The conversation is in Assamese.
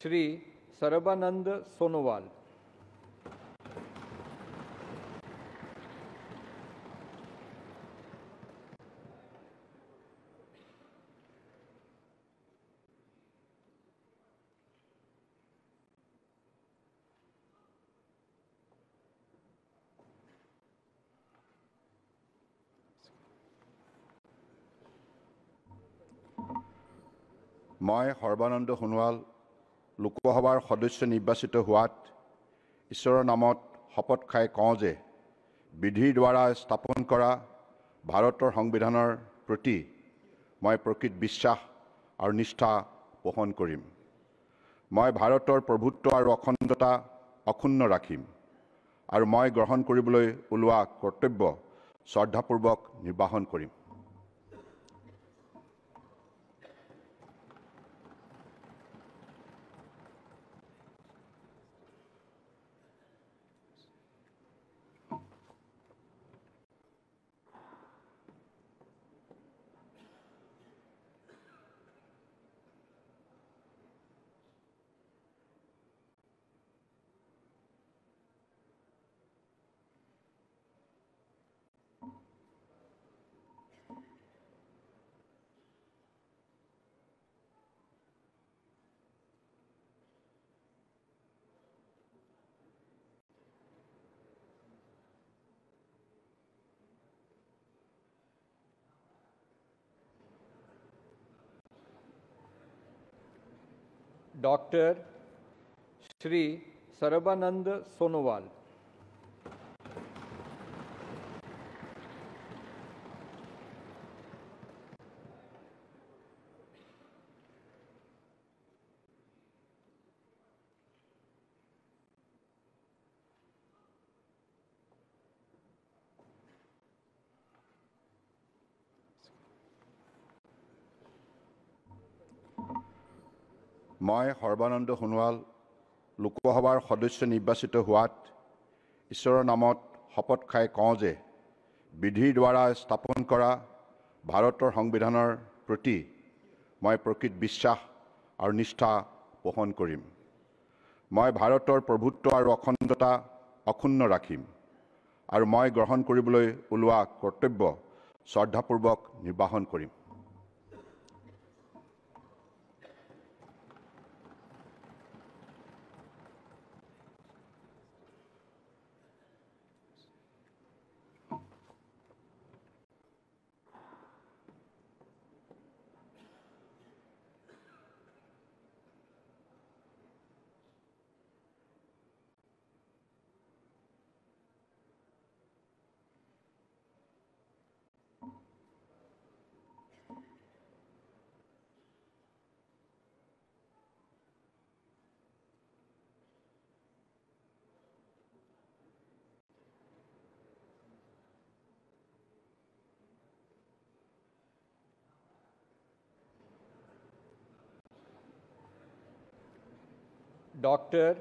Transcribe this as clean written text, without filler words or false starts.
श्री सर्बानंद सोनोवाल। মই সৰ্বানন্দ সোণোৱাল লোকসভাৰ সদস্য নিৰ্বাচিত হোৱাত ঈশ্বৰৰ নামত শপত খাই কওঁ যে বিধিৰ দ্বাৰা স্থাপন কৰা ভাৰতৰ সংবিধানৰ প্ৰতি মই প্ৰকৃত বিশ্বাস আৰু নিষ্ঠা পোষণ কৰিম। মই ভাৰতৰ প্ৰভুত্ব আৰু অখণ্ডতা অক্ষুণ্ণ ৰাখিম আৰু মই গ্ৰহণ কৰিবলৈ ওলোৱা কৰ্তব্য শ্ৰদ্ধাপূৰ্বক নিৰ্বাহন কৰিম। डॉक्टर श्री सर्बानंद सोनोवाल। মই সৰ্বানন্দ সোণোৱাল লোকসভাৰ সদস্য নিৰ্বাচিত হোৱাত ঈশ্বৰৰ নামত শপত খাই কওঁ যে বিধিৰ দ্বাৰা স্থাপন কৰা ভাৰতৰ সংবিধানৰ প্ৰতি মই প্ৰকৃত বিশ্বাস আৰু নিষ্ঠা পোষণ কৰিম। মই ভাৰতৰ প্ৰভুত্ব আৰু অখণ্ডতা অক্ষুণ্ণ ৰাখিম আৰু মই গ্ৰহণ কৰিবলৈ ওলোৱা কৰ্তব্য শ্ৰদ্ধাপূৰ্বক নিৰ্বাহন কৰিম। डॉक्टर